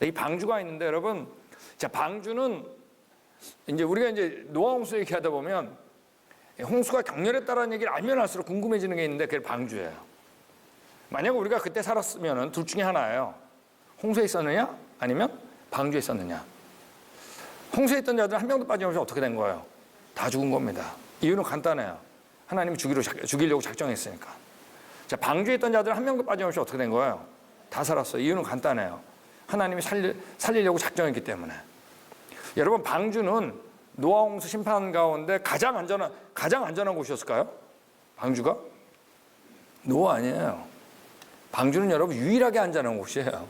이 방주가 있는데 여러분, 자, 방주는 이제 우리가 이제 노아 홍수 얘기하다 보면 홍수가 격렬했다라는 얘기를 알면 알수록 궁금해지는 게 있는데 그게 방주예요. 만약 우리가 그때 살았으면 둘 중에 하나예요. 홍수에 있었느냐 아니면 방주에 있었느냐. 홍수에 있던 자들은 한 명도 빠짐없이 어떻게 된 거예요? 다 죽은 겁니다. 이유는 간단해요. 하나님이 죽이려고 작정했으니까. 자, 방주에 있던 자들은 한 명도 빠짐없이 어떻게 된 거예요? 다 살았어요. 이유는 간단해요. 하나님이 살리려고 작정했기 때문에. 여러분, 방주는 노아 홍수 심판 가운데 가장 안전한 곳이었을까요? 방주가? 노아 아니에요. 방주는 여러분 유일하게 안전한 곳이에요.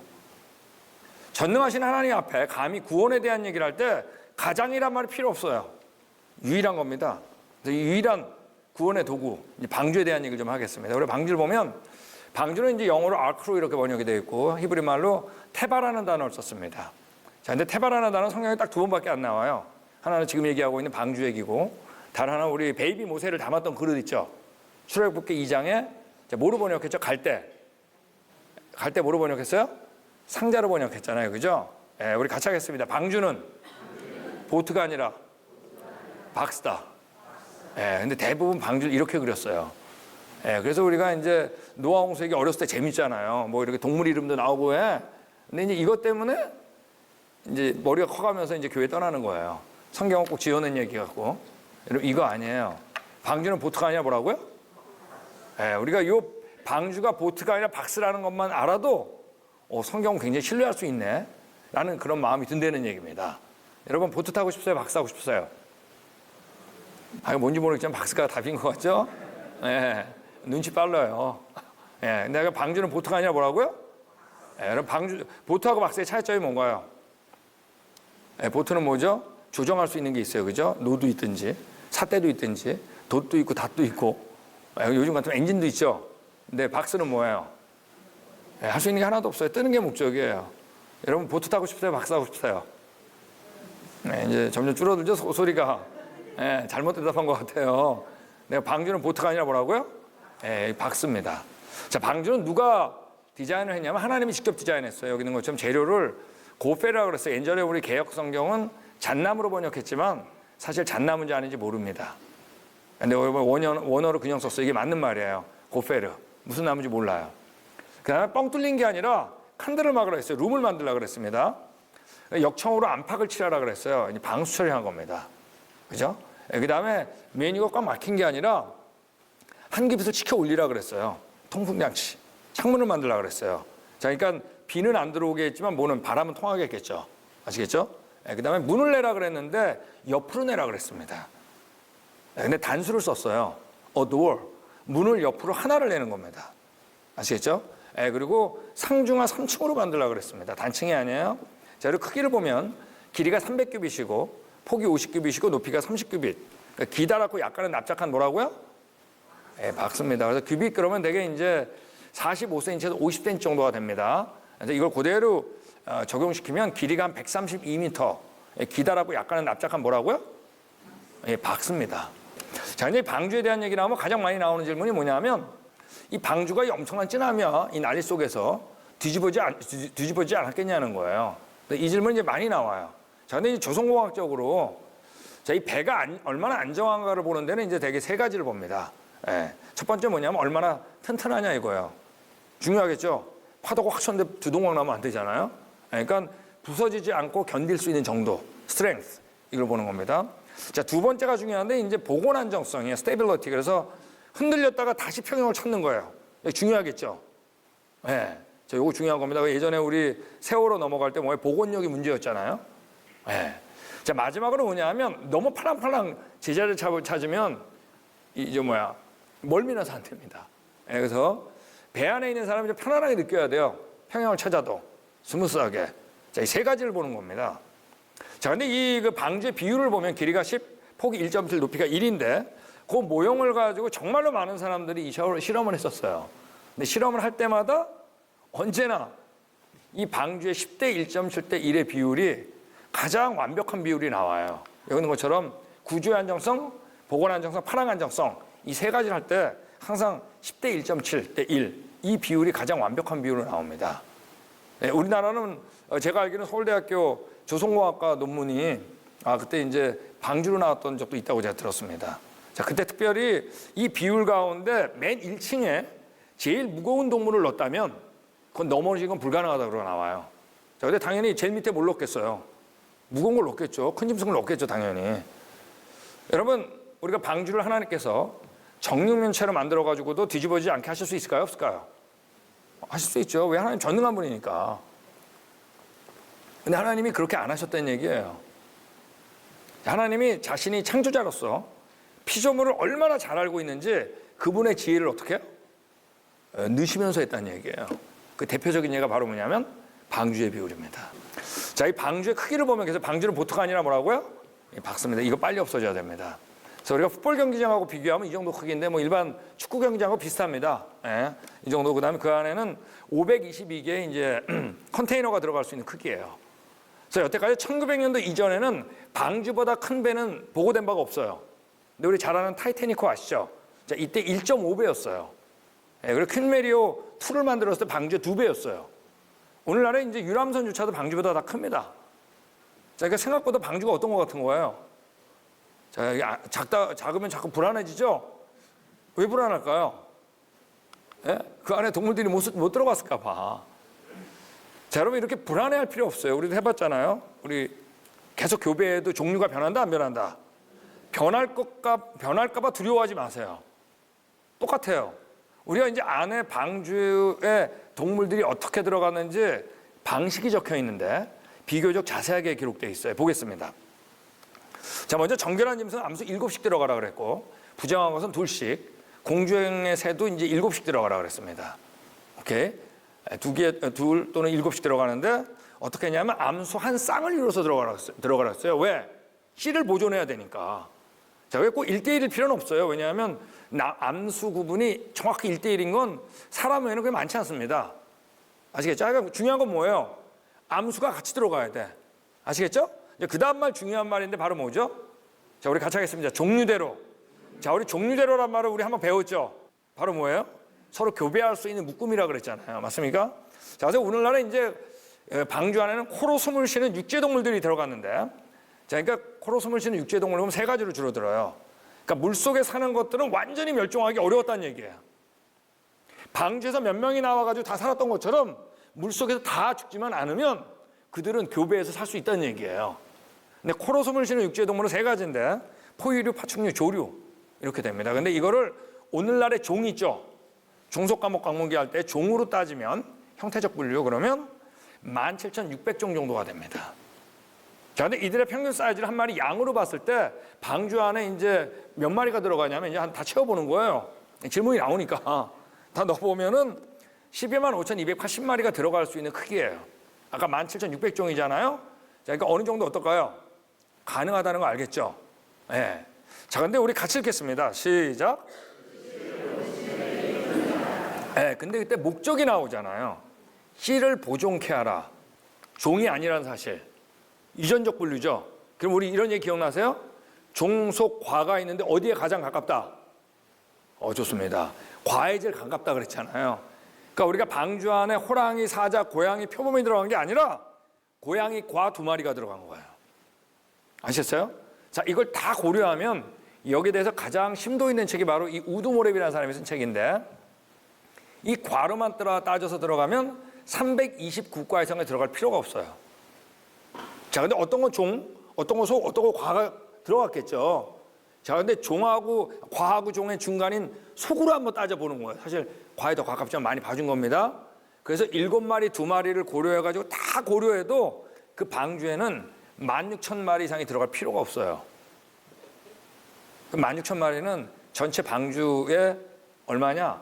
전능하신 하나님 앞에 감히 구원에 대한 얘기를 할 때 가장이란 말이 필요 없어요. 유일한 겁니다. 유일한 구원의 도구, 방주에 대한 얘기를 좀 하겠습니다. 우리 방주를 보면 방주는 이제 영어로 아크로 이렇게 번역이 되어 있고 히브리 말로 테바라는 단어를 썼습니다. 자, 근데 테바라는 단어는 성경에 딱 두 번밖에 안 나와요. 하나는 지금 얘기하고 있는 방주 얘기고, 다른 하나는 우리 베이비 모세를 담았던 그릇 있죠. 출애굽기 2장에 뭐로 번역했죠? 갈대 뭐로 번역했어요? 상자로 번역했잖아요, 그죠? 예, 우리 같이 하겠습니다. 방주는 보트가 아니라 박스다. 예, 근데 대부분 방주를 이렇게 그렸어요. 예, 그래서 우리가 이제 노아 홍수 얘기 어렸을 때 재밌잖아요. 뭐 이렇게 동물 이름도 나오고 해. 근데 이제 이것 때문에 이제 머리가 커가면서 이제 교회 떠나는 거예요. 성경은 꼭 지어낸 얘기 같고. 여러분, 이거 아니에요. 방주는 보트가 아니라 뭐라고요? 예, 우리가 요 방주가 보트가 아니라 박스라는 것만 알아도 성경은 굉장히 신뢰할 수 있네 라는 그런 마음이 든다는 얘기입니다. 여러분, 보트 타고 싶으세요? 박스 타고 싶으세요? 뭔지 모르겠지만 박스가 답인 것 같죠? 예, 눈치 빨라요. 예, 근데 방주는 보트가 아니라 뭐라고요? 예, 여러분, 보트하고 박스의 차이점이 뭔가요? 예, 보트는 뭐죠? 조정할 수 있는 게 있어요, 그죠? 노도 있든지 삿대도 있든지 돛도 있고 닷도 있고, 요즘 같으면 엔진도 있죠. 근데 박스는 뭐예요? 예, 할 수 있는 게 하나도 없어요. 뜨는 게 목적이에요. 여러분, 보트 타고 싶으세요? 박스 타고 싶으세요? 네, 이제 점점 줄어들죠, 소리가. 예, 잘못 대답한 것 같아요. 내가 방주는 보트가 아니라 뭐라고요? 예, 박스입니다. 자, 방주는 누가 디자인을 했냐면 하나님이 직접 디자인했어요. 여기 있는 것처럼 재료를 고페라고 그랬어요. 예전에 우리 개역 성경은 잣나무로 번역했지만 사실 잣나무인지 아닌지 모릅니다. 근데 원어로 그냥 썼어요. 이게 맞는 말이에요. 고페르. 무슨 나무인지 몰라요. 그 다음에 뻥 뚫린 게 아니라 칸들을 막으라 했어요. 룸을 만들라 그랬습니다. 역청으로 안팎을 칠하라 그랬어요. 방수 처리한 겁니다. 그죠? 그 다음에 메뉴가 꽉 막힌 게 아니라 한 깁스를 치켜 올리라 그랬어요. 통풍장치. 창문을 만들라 그랬어요. 자, 그러니까 비는 안 들어오게 했지만 뭐는 바람은 통하게 했겠죠. 아시겠죠? 그 다음에 문을 내라 그랬는데 옆으로 내라 그랬습니다. 근데 단수를 썼어요. A door. 문을 옆으로 하나를 내는 겁니다. 아시겠죠? 그리고 상중하 3층으로 만들라 그랬습니다. 단층이 아니에요. 자, 그리고 크기를 보면 길이가 300규빗이고 폭이 50규빗이고 높이가 30규빗. 그러니까 기다랗고 약간은 납작한 뭐라고요? 박스입니다. 그래서 규빗 그러면 되게 이제 45cm에서 50cm 정도가 됩니다. 그래서 이걸 그대로 적용시키면 길이가 한 132m. 기다랗고 약간은 납작한 뭐라고요? 박스입니다. 자, 이제 방주에 대한 얘기 나오면 가장 많이 나오는 질문이 뭐냐면 이 방주가 엄청난 찌나면 이 난리 속에서 뒤집어지지 않았겠냐는 거예요. 이 질문이 이제 많이 나와요. 자, 근데 이제 조선공학적으로 자, 이 배가 얼마나 안정한가를 보는 데는 이제 대개 세 가지를 봅니다. 첫 번째 뭐냐면 얼마나 튼튼하냐 이거예요. 중요하겠죠? 파도가 확 쳤는데 두동강 나면 안 되잖아요. 그러니까 부서지지 않고 견딜 수 있는 정도, 스트렝스 이걸 보는 겁니다. 자, 두 번째가 중요한데 이제 보건 안정성이에요. 스테빌리티. 그래서 흔들렸다가 다시 평형을 찾는 거예요. 중요하겠죠? 자, 이거 중요한 겁니다. 예전에 우리 세월호 넘어갈 때 보건력이 문제였잖아요. 자, 마지막으로 뭐냐면 너무 팔랑팔랑 제자를 찾으면 멀미나서 안 됩니다. 그래서 배 안에 있는 사람이 좀 편안하게 느껴야 돼요. 평형을 찾아도 스무스하게. 자, 이 세 가지를 보는 겁니다. 자, 근데 이 방주의 비율을 보면 길이가 10, 폭이 1.7, 높이가 1인데 그 모형을 가지고 정말로 많은 사람들이 이 실험을 했었어요. 근데 실험을 할 때마다 언제나 이 방주의 10대 1.7대 1의 비율이 가장 완벽한 비율이 나와요. 여기 있는 것처럼 구조의 안정성, 보건 안정성, 파랑 안정성 이 세 가지를 할 때 항상 10대 1.7대 1 이 비율이 가장 완벽한 비율로 나옵니다. 예, 우리나라는 제가 알기로는 서울대학교 조성공학과 논문이 그때 이제 방주로 나왔던 적도 있다고 제가 들었습니다. 자, 그때 특별히 이 비율 가운데 맨 1층에 제일 무거운 동물을 넣었다면 그건 넘어지는 건 불가능하다고 나와요. 자, 근데 당연히 제일 밑에 뭘 넣겠어요? 무거운 걸 넣겠죠. 큰 짐승을 넣겠죠, 당연히. 여러분, 우리가 방주를 하나님께서 정육면체로 만들어가지고도 뒤집어지지 않게 하실 수 있을까요? 없을까요? 하실 수 있죠. 왜? 하나님 전능한 분이니까. 근데 하나님이 그렇게 안 하셨다는 얘기예요. 하나님이 자신이 창조자로서 피조물을 얼마나 잘 알고 있는지 그분의 지혜를 어떻게 해요? 넣으시면서 했다는 얘기예요. 그 대표적인 예가 바로 뭐냐면 방주의 비율입니다. 자, 이 방주의 크기를 보면 그래서 방주는 보트가 아니라 뭐라고요? 박스입니다. 이거 빨리 없어져야 됩니다. 그래서 우리가 풋볼 경기장하고 비교하면 이 정도 크기인데 뭐 일반 축구 경기장하고 비슷합니다. 예, 이 정도. 그다음에 그 안에는 522개의 이제 컨테이너가 들어갈 수 있는 크기예요. 그래서 여태까지 1900년도 이전에는 방주보다 큰 배는 보고된 바가 없어요. 근데 우리 잘 아는 타이타닉호 아시죠? 자, 이때 1.5배였어요. 예, 그리고 퀸메리오 2를 만들었을 때 방주의 2배였어요. 오늘날에 이제 유람선 주차도 방주보다 다 큽니다. 자, 그러니까 생각보다 방주가 어떤 것 같은 거예요? 자, 이게 작으면 자꾸 불안해지죠? 왜 불안할까요? 예? 그 안에 동물들이 못 들어갔을까 봐. 자, 여러분 이렇게 불안해할 필요 없어요. 우리도 해봤잖아요. 우리 계속 교배해도 종류가 변한다, 안 변한다? 변할까 봐 두려워하지 마세요. 똑같아요. 우리가 이제 안에 방주에 동물들이 어떻게 들어가는지 방식이 적혀 있는데 비교적 자세하게 기록되어 있어요. 보겠습니다. 자, 먼저 정결한 짐승은 암수 7씩 들어가라 그랬고 부정한 것은 2씩, 공주행의 새도 이제 7씩 들어가라 그랬습니다. 오케이? 둘 또는 7씩 들어가는데 어떻게 했냐면 암수 한 쌍을 이뤄서 들어가라 했어요. 왜? 씨를 보존해야 되니까. 자, 왜 꼭 1대1일 필요는 없어요. 왜냐하면 암수 구분이 정확히 1대1인 건 사람 외에는 그게 많지 않습니다. 아시겠죠? 그러니까 중요한 건 뭐예요? 암수가 같이 들어가야 돼. 아시겠죠? 그 다음 말 중요한 말인데 바로 뭐죠? 자, 우리 같이 하겠습니다. 종류대로. 자, 우리 종류대로란 말을 우리 한번 배웠죠? 바로 뭐예요? 서로 교배할 수 있는 묶음이라 그랬잖아요. 맞습니까? 자, 그래서 오늘날에 이제 방주 안에는 코로 숨을 쉬는 육지동물들이 들어갔는데, 자, 그러니까 코로 숨을 쉬는 육지동물 보면 3가지로 주로 들어요. 그러니까 물속에 사는 것들은 완전히 멸종하기 어려웠다는 얘기예요. 방주에서 몇 명이 나와가지고 다 살았던 것처럼 물속에서 다 죽지만 않으면 그들은 교배해서 살 수 있다는 얘기예요. 근데 코로 숨을 쉬는 육지의 동물은 3가지인데 포유류, 파충류, 조류 이렇게 됩니다. 근데 이거를 오늘날의 종 있죠. 종속 과목 강문기 할 때 종으로 따지면 형태적 분류 그러면 17,600종 정도가 됩니다. 자, 근데 이들의 평균 사이즈를 한 마리 양으로 봤을 때 방주 안에 이제 몇 마리가 들어가냐면 이제 다 채워보는 거예요. 질문이 나오니까 다 넣어보면은 125,280마리가 들어갈 수 있는 크기예요. 아까 17,600종이잖아요. 자, 그러니까 어느 정도 어떨까요? 가능하다는 거 알겠죠? 예. 네. 자, 근데 우리 같이 읽겠습니다. 시작. 예. 근데 그때 목적이 나오잖아요. 씨를 보존케 하라. 종이 아니라는 사실. 유전적 분류죠. 그럼 우리 이런 얘기 기억나세요? 종 속 과가 있는데 어디에 가장 가깝다? 좋습니다. 과에 제일 가깝다 그랬잖아요. 그러니까 우리가 방주 안에 호랑이, 사자, 고양이, 표범이 들어간 게 아니라 고양이, 과 2마리가 들어간 거예요. 아셨어요? 자, 이걸 다 고려하면 여기에 대해서 가장 심도 있는 책이 바로 이 우두모랩이라는 사람이 쓴 책인데 이 과로만 따져서 들어가면 329과 이상에 들어갈 필요가 없어요. 자, 근데 어떤 건 종, 어떤 건 소, 어떤 건 과가 들어갔겠죠. 자, 근데 종하고 과하고 종의 중간인 속으로 한번 따져보는 거예요. 사실 과에 더 가깝지만 많이 봐준 겁니다. 그래서 7마리, 2마리를 고려해가지고 다 고려해도 그 방주에는 16,000마리 이상이 들어갈 필요가 없어요. 그 16,000마리는 전체 방주의 얼마냐?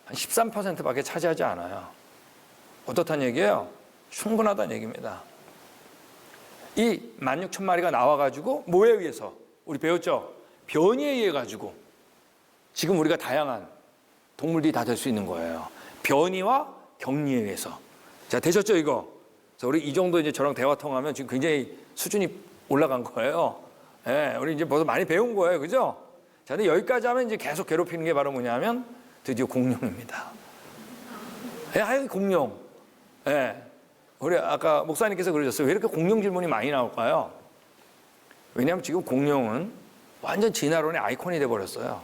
한 13%밖에 차지하지 않아요. 어떻다는 얘기예요? 충분하다는 얘기입니다. 이 16,000마리가 나와가지고 뭐에 의해서? 우리 배웠죠? 변이에 의해 가지고 지금 우리가 다양한 동물들이 다 될 수 있는 거예요. 변이와 격리에 의해서. 자, 되셨죠 이거? 자, 우리 이 정도 이제 저랑 대화 통하면 지금 굉장히 수준이 올라간 거예요. 예, 우리 이제 벌써 많이 배운 거예요, 그죠? 자, 근데 여기까지 하면 이제 계속 괴롭히는 게 바로 뭐냐면 드디어 공룡입니다. 예, 공룡. 예, 우리 아까 목사님께서 그러셨어요. 왜 이렇게 공룡 질문이 많이 나올까요? 왜냐하면 지금 공룡은 완전 진화론의 아이콘이 돼버렸어요.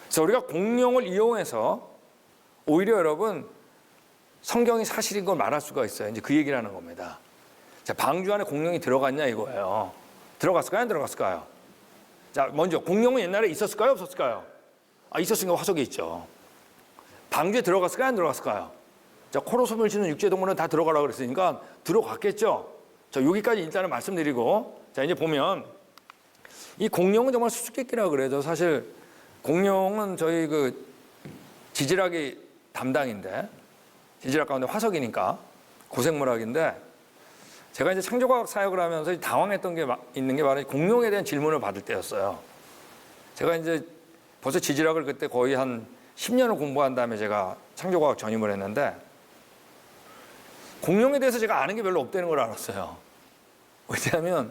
그래서 우리가 공룡을 이용해서 오히려 여러분 성경이 사실인 걸 말할 수가 있어요. 이제 그 얘기를 하는 겁니다. 자, 방주 안에 공룡이 들어갔냐 이거예요. 들어갔을까요? 안 들어갔을까요? 자, 먼저 공룡은 옛날에 있었을까요? 없었을까요? 있었으니까 화석이 있죠. 방주에 들어갔을까요? 안 들어갔을까요? 자, 코로 숨을 쉬는 육지동물은 다 들어가라고 그랬으니까 들어갔겠죠. 자, 여기까지 일단은 말씀드리고, 자, 이제 보면 이 공룡은 정말 수수께끼라 그래요. 사실 공룡은 저희 그 지질학이 담당인데, 지질학 가운데 화석이니까 고생물학인데, 제가 이제 창조과학 사역을 하면서 당황했던 게 있는 게 바로 공룡에 대한 질문을 받을 때였어요. 제가 이제 벌써 지질학을 그때 거의 한 10년을 공부한 다음에 제가 창조과학 전임을 했는데, 공룡에 대해서 제가 아는 게 별로 없다는 걸 알았어요. 왜냐하면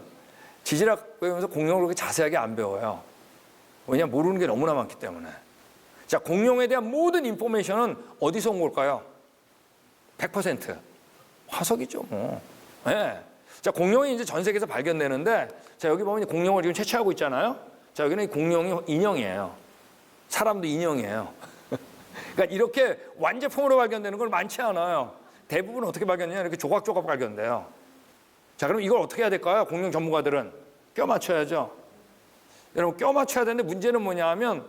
지질학 배우면서 공룡을 그렇게 자세하게 안 배워요. 왜냐하면 모르는 게 너무나 많기 때문에. 자, 공룡에 대한 모든 인포메이션은 어디서 온 걸까요? 100% 화석이죠, 뭐. 네. 자, 공룡이 이제 전 세계에서 발견되는데, 자, 여기 보면 공룡을 지금 채취하고 있잖아요. 자, 여기는 공룡이 인형이에요. 사람도 인형이에요. 그러니까 이렇게 완제품으로 발견되는 건 많지 않아요. 대부분 어떻게 발견되냐, 이렇게 조각조각 발견돼요. 자, 그럼 이걸 어떻게 해야 될까요? 공룡 전문가들은 껴 맞춰야죠. 여러분, 껴 맞춰야 되는데 문제는 뭐냐 하면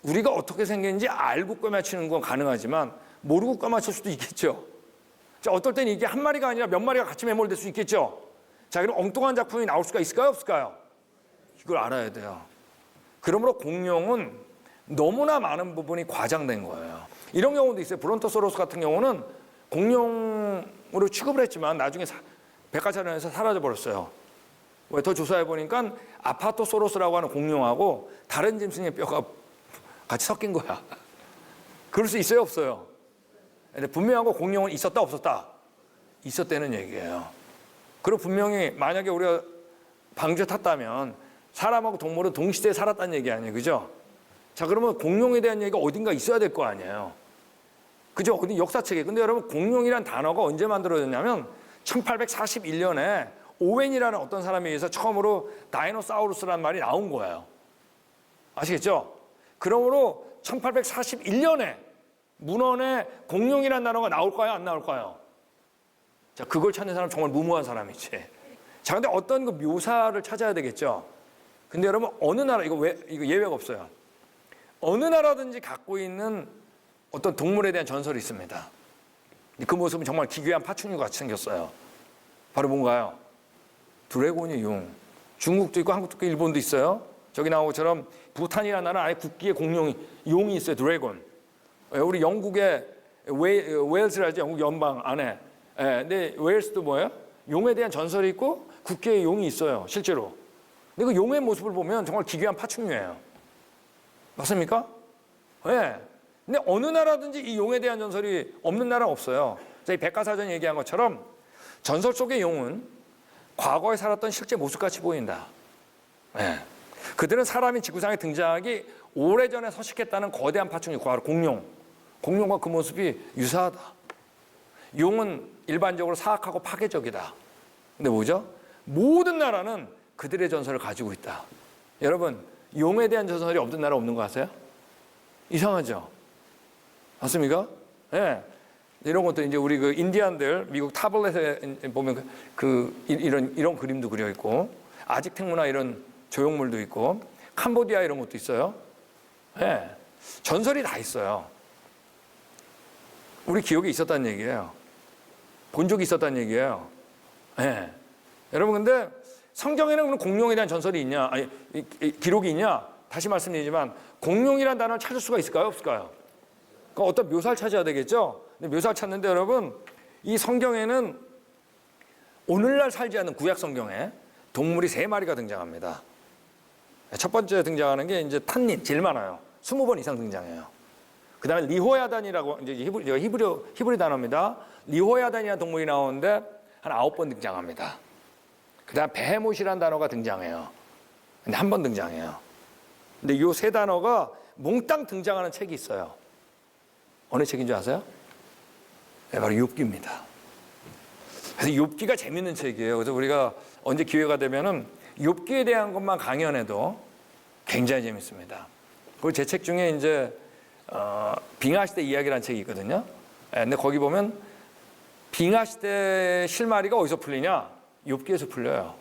우리가 어떻게 생겼는지 알고 껴 맞추는 건 가능하지만 모르고 껴 맞출 수도 있겠죠. 자, 어떨 때는 이게 한 마리가 아니라 몇 마리가 같이 매몰될 수 있겠죠. 자, 그럼 엉뚱한 작품이 나올 수가 있을까요? 없을까요? 이걸 알아야 돼요. 그러므로 공룡은 너무나 많은 부분이 과장된 거예요. 이런 경우도 있어요. 브론토사우루스 같은 경우는 공룡으로 취급을 했지만 나중에 백과사전에서 사라져 버렸어요. 왜? 더 조사해 보니까 아파토소로스라고 하는 공룡하고 다른 짐승의 뼈가 같이 섞인 거야. 그럴 수 있어요, 없어요? 근데 분명하고 공룡은 있었다, 없었다? 있었다는 얘기예요. 그리고 분명히 만약에 우리가 방주에 탔다면 사람하고 동물은 동시대에 살았다는 얘기 아니에요, 그죠? 자, 그러면 공룡에 대한 얘기가 어딘가 있어야 될 거 아니에요. 그죠? 어디 역사책에. 근데 여러분, 공룡이란 단어가 언제 만들어졌냐면 1841년에 오웬이라는 어떤 사람에 의해서 처음으로 다이노사우루스라는 말이 나온 거예요. 아시겠죠? 그러므로 1841년에 문헌에 공룡이라는 단어가 나올까요? 안 나올까요? 자, 그걸 찾는 사람 정말 무모한 사람이지. 자, 근데 어떤 그 묘사를 찾아야 되겠죠? 근데 여러분, 어느 나라, 이거 예외가 없어요. 어느 나라든지 갖고 있는 어떤 동물에 대한 전설이 있습니다. 그 모습은 정말 기괴한 파충류 같이 생겼어요. 바로 뭔가요? 드래곤이 용. 중국도 있고 한국도 있고 일본도 있어요. 저기 나온 것처럼 부탄이라는 나라는 아예 국기에 용이 있어요. 드래곤. 우리 영국의 웨일스라죠. 영국 연방 안에. 근데 웨일스도 뭐예요? 용에 대한 전설이 있고 국기에 용이 있어요. 실제로. 근데 그 용의 모습을 보면 정말 기괴한 파충류예요. 맞습니까? 네. 근데 어느 나라든지 이 용에 대한 전설이 없는 나라는 없어요. 이 백과사전이 얘기한 것처럼 전설 속의 용은 과거에 살았던 실제 모습같이 보인다. 네. 그들은 사람이 지구상에 등장하기 오래전에 서식했다는 거대한 파충류, 바로 공룡. 공룡과 그 모습이 유사하다. 용은 일반적으로 사악하고 파괴적이다. 근데 뭐죠? 모든 나라는 그들의 전설을 가지고 있다. 여러분, 용에 대한 전설이 없는 나라 없는 거 아세요? 이상하죠? 맞습니까? 예. 네. 이런 것도 이제 우리 그 인디안들 미국 타블렛에 보면 이런 그림도 그려 있고, 아직텍 문화 이런 조형물도 있고, 캄보디아 이런 것도 있어요. 예. 네. 전설이 다 있어요. 우리 기억에 있었다는 얘기예요. 본 적이 있었다는 얘기예요. 예. 네. 여러분, 근데 성경에는 그럼 공룡에 대한 전설이 있냐, 기록이 있냐? 다시 말씀드리지만 공룡이라는 단어를 찾을 수가 있을까요? 없을까요? 그러니까 어떤 묘사를 찾아야 되겠죠? 근데 묘사를 찾는데 여러분, 이 성경에는 오늘날 살지 않는 구약 성경에 동물이 3마리가 등장합니다. 첫 번째 등장하는 게 이제 탄닌, 제일 많아요. 20번 이상 등장해요. 그 다음에 리호야단이라고, 이제 히브리 단어입니다. 리호야단이라는 동물이 나오는데 한 9번 등장합니다. 그 다음 베헤못이라는 단어가 등장해요. 근데 1번 등장해요. 근데 이 3단어가 몽땅 등장하는 책이 있어요. 어느 책인 줄 아세요? 네, 바로 욥기입니다. 그래서 욥기가 재밌는 책이에요. 그래서 우리가 언제 기회가 되면은 욥기에 대한 것만 강연해도 굉장히 재밌습니다. 그리고 제 책 중에 이제 빙하시대 이야기라는 책이 있거든요. 근데 거기 보면 빙하시대 실마리가 어디서 풀리냐? 욥기에서 풀려요.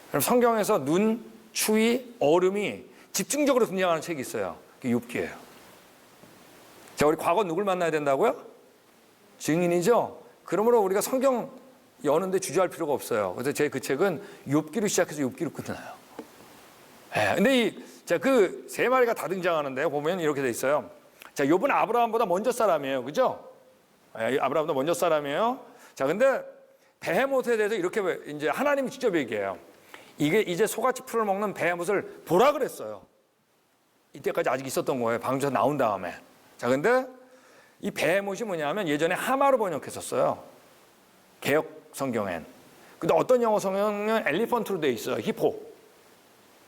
그럼 성경에서 눈, 추위, 얼음이 집중적으로 등장하는 책이 있어요. 그게 욥기예요. 자, 우리 과거 누굴 만나야 된다고요? 증인이죠. 그러므로 우리가 성경 여는데 주저할 필요가 없어요. 그래서 제 그 책은 욥기로 시작해서 욥기로 끝나요. 근데 그 세 마리가 다 등장하는데 보면 이렇게 돼 있어요. 자, 욥은 아브라함보다 먼저 사람이에요, 그죠? 아브라함보다 먼저 사람이에요. 자, 근데 베헤못에 대해서 이렇게 이제 하나님이 직접 얘기해요. 이게 이제 소같이 풀을 먹는 베헤못을 보라 그랬어요. 이때까지 아직 있었던 거예요. 방주에서 나온 다음에. 자, 근데 이 베헤못이 뭐냐면 예전에 하마로 번역했었어요. 개역 성경엔. 근데 어떤 영어 성경은 엘리펀트로 돼 있어요. 히포.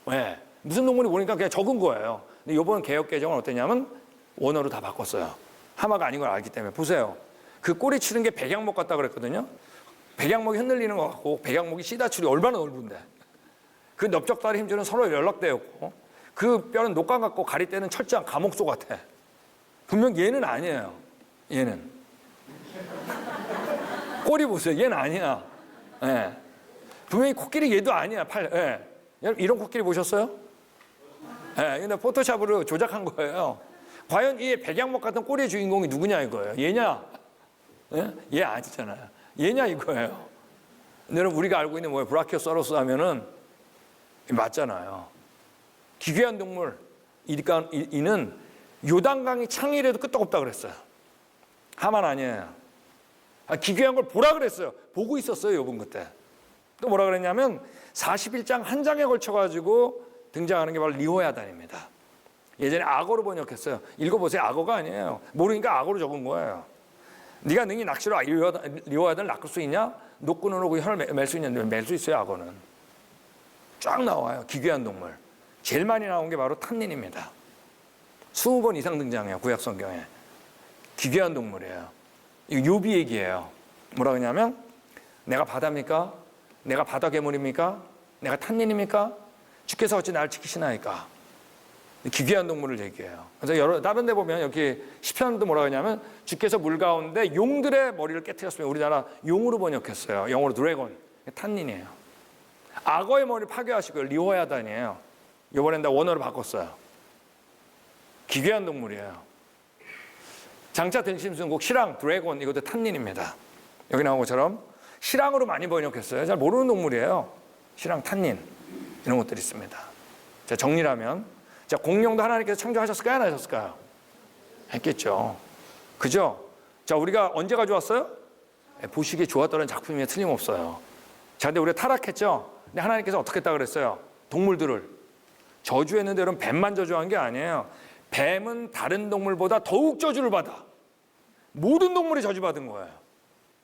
왜? 무슨 동물이 보니까 그냥 적은 거예요. 근데 이번 개역 개정은 어땠냐면 원어로 다 바꿨어요. 하마가 아닌 걸 알기 때문에. 보세요. 그 꼬리 치는 게 백양목 같다 그랬거든요. 백양목이 흔들리는 것 같고 백양목이 씨다출이 얼마나 넓은데. 그 넓적다리 힘줄은 서로 연락되었고 그 뼈는 녹감 같고 가리대는 철저한 감옥소 같아. 분명 얘는 아니에요. 얘는. 꼬리 보세요. 얘는 아니야. 예. 분명히 코끼리 얘도 아니야. 여러분 이런 코끼리 보셨어요? 근데 포토샵으로 조작한 거예요. 과연 이 백양목 같은 꼬리의 주인공이 누구냐 이거예요. 얘냐? 얘 아니잖아요. 얘냐 이거예요. 여러분 우리가 알고 있는 뭐예요? 브라키오사우루스 하면은 맞잖아요. 기괴한 동물. 이는 요단강이 창이라도 끄떡없다 그랬어요. 하만 아니에요. 기괴한 걸 보라 그랬어요. 보고 있었어요, 욥은 그때. 또 뭐라 그랬냐면 41장 한 장에 걸쳐가지고 등장하는 게 바로 리호야단입니다. 예전에 악어로 번역했어요. 읽어보세요. 악어가 아니에요. 모르니까 악어로 적은 거예요. 네가 능히 낚시로 리호야단을 낚을 수 있냐? 노끈으로 그 혀를 맬 수 있냐면 맬 수 있어요. 악어는. 쫙 나와요. 기괴한 동물. 제일 많이 나온 게 바로 탄닌입니다. 20번 이상 등장해요. 구약 성경에. 기괴한 동물이에요. 이거 욥이 얘기예요. 뭐라 그러냐면 내가 바다입니까? 내가 바다 괴물입니까? 내가 탄닌입니까? 주께서 어찌 나를 지키시나이까? 기괴한 동물을 얘기해요. 그래서 다른 데 보면 여기 시편도 뭐라 하냐면 주께서 물 가운데 용들의 머리를 깨뜨렸으면 우리나라 용으로 번역했어요. 영어로 드래곤. 탄닌이에요. 악어의 머리를 파괴하시고 리호야단이에요. 이번엔 다 원어로 바꿨어요. 기괴한 동물이에요. 장차 등심승국, 실랑, 드래곤 이것도 탄닌입니다. 여기 나온 것처럼 실랑으로 많이 번역했어요. 잘 모르는 동물이에요. 실랑, 탄닌 이런 것들이 있습니다. 자, 정리하면 자, 공룡도 하나님께서 창조하셨을까요? 안 하셨을까요? 했겠죠. 그죠? 자, 우리가 언제 가져왔어요? 보시기에 좋았다는 작품이 틀림없어요. 자, 근데 우리가 타락했죠? 근데 하나님께서 어떻게 했다 그랬어요? 동물들을 저주했는데 여러분 뱀만 저주한 게 아니에요. 뱀은 다른 동물보다 더욱 저주를 받아. 모든 동물이 저주받은 거예요.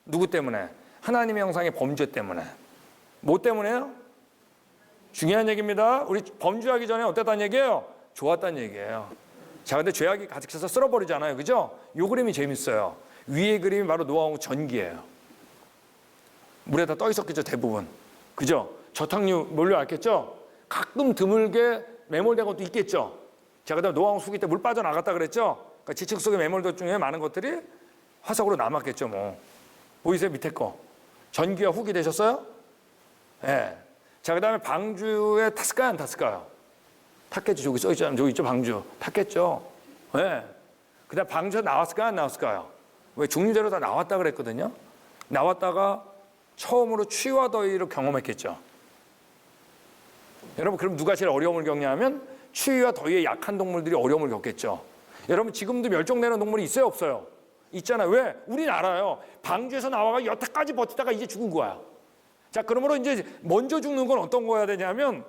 누구 때문에? 하나님의 형상의 범죄 때문에. 뭐 때문에요? 중요한 얘기입니다. 우리 범죄하기 전에 어땠다는 얘기예요? 좋았다는 얘기예요. 자, 근데 죄악이 가득해서 쓸어버리잖아요. 그죠? 요 그림이 재밌어요. 위에 그림이 바로 노아왕국 전기예요. 물에 다 떠 있었겠죠, 대부분. 그죠? 저탕류 몰려왔겠죠? 가끔 드물게 매몰된 것도 있겠죠? 자, 그다음 노아왕국 수기 때 물 빠져나갔다 그랬죠? 그러니까 지층 속에 매몰된 중에 많은 것들이 화석으로 남았겠죠, 뭐. 보이세요, 밑에 거? 전기와 훅이 되셨어요? 네. 자, 그다음에 방주에 탔을까요, 안 탔을까요? 탔겠죠. 저기 써있잖아요. 저기 있죠, 방주. 탔겠죠. 네. 그다음 방주에서 나왔을까요, 안 나왔을까요? 왜 중류대로 다 나왔다 그랬거든요. 나왔다가 처음으로 추위와 더위를 경험했겠죠. 여러분, 그럼 누가 제일 어려움을 겪냐면 추위와 더위에 약한 동물들이 어려움을 겪겠죠. 여러분, 지금도 멸종되는 동물이 있어요, 없어요? 있잖아요. 왜? 우린 알아요. 방주에서 나와가 여태까지 버티다가 이제 죽은 거야. 자, 그러므로 이제 먼저 죽는 건 어떤 거야 되냐면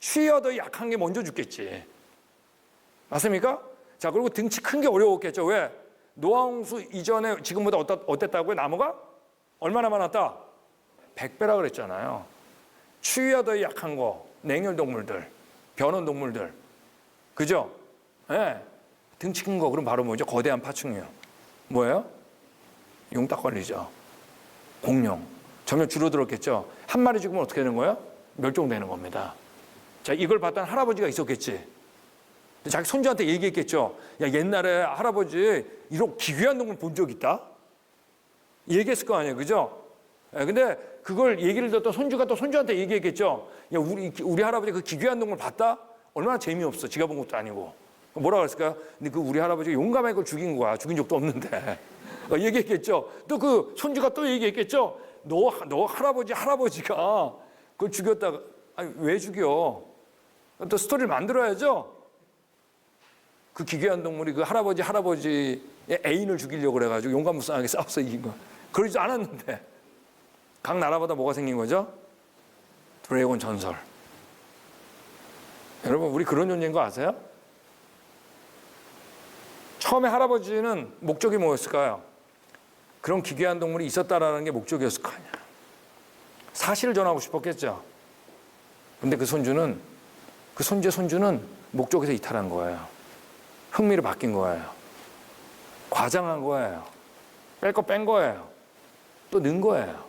추위와 더위 약한 게 먼저 죽겠지. 맞습니까? 자, 그리고 등치 큰 게 어려웠겠죠. 왜? 노아홍수 이전에 지금보다 어땠다고요? 나무가? 얼마나 많았다? 100배라 그랬잖아요. 추위와 더위 약한 거, 냉혈 동물들, 변온 동물들, 그죠? 예. 네. 등치 큰 거, 그럼 바로 뭐죠? 거대한 파충류. 뭐예요? 용딱 걸리죠. 공룡. 점점 줄어들었겠죠. 한 마리 죽으면 어떻게 되는 거예요? 멸종되는 겁니다. 자, 이걸 봤던 할아버지가 있었겠지. 자기 손주한테 얘기했겠죠. 야, 옛날에 할아버지 이런 기괴한 동물 본 적 있다? 얘기했을 거 아니에요. 그죠? 근데 그걸 얘기를 듣던 손주가 또 손주한테 얘기했겠죠. 야, 우리 할아버지 그 기괴한 동물 봤다? 얼마나 재미없어. 지가 본 것도 아니고. 뭐라 그랬을까요? 근데 그 우리 할아버지가 용감하게 그걸 죽인 거야. 죽인 적도 없는데. 얘기했겠죠. 또 그 손주가 또 얘기했겠죠. 너 할아버지가 그걸 죽였다가, 아니, 왜 죽여? 또 스토리를 만들어야죠. 그 기괴한 동물이 그 할아버지의 애인을 죽이려고 그래가지고 용감무쌍하게 싸워서 이긴 거야. 그러지도 않았는데. 각 나라마다 뭐가 생긴 거죠? 드래곤 전설. 여러분, 우리 그런 존재인 거 아세요? 처음에 할아버지는 목적이 뭐였을까요? 그런 기괴한 동물이 있었다라는 게 목적이었을 거 아니야. 사실을 전하고 싶었겠죠. 근데 그 손주의 손주는 목적에서 이탈한 거예요. 흥미를 바뀐 거예요. 과장한 거예요. 뺄 거 뺀 거예요. 또 넣은 거예요.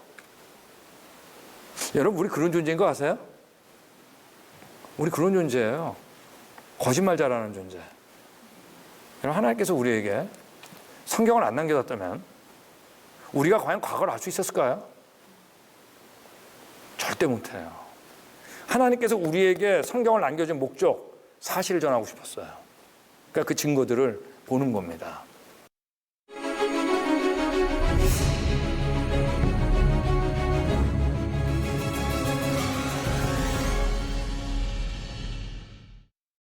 여러분, 우리 그런 존재인 거 아세요? 우리 그런 존재예요. 거짓말 잘하는 존재. 여러분, 하나님께서 우리에게 성경을 안 남겨뒀다면 우리가 과연 과거를 알 수 있었을까요? 절대 못해요. 하나님께서 우리에게 성경을 남겨준 목적, 사실을 전하고 싶었어요. 그러니까 그 증거들을 보는 겁니다.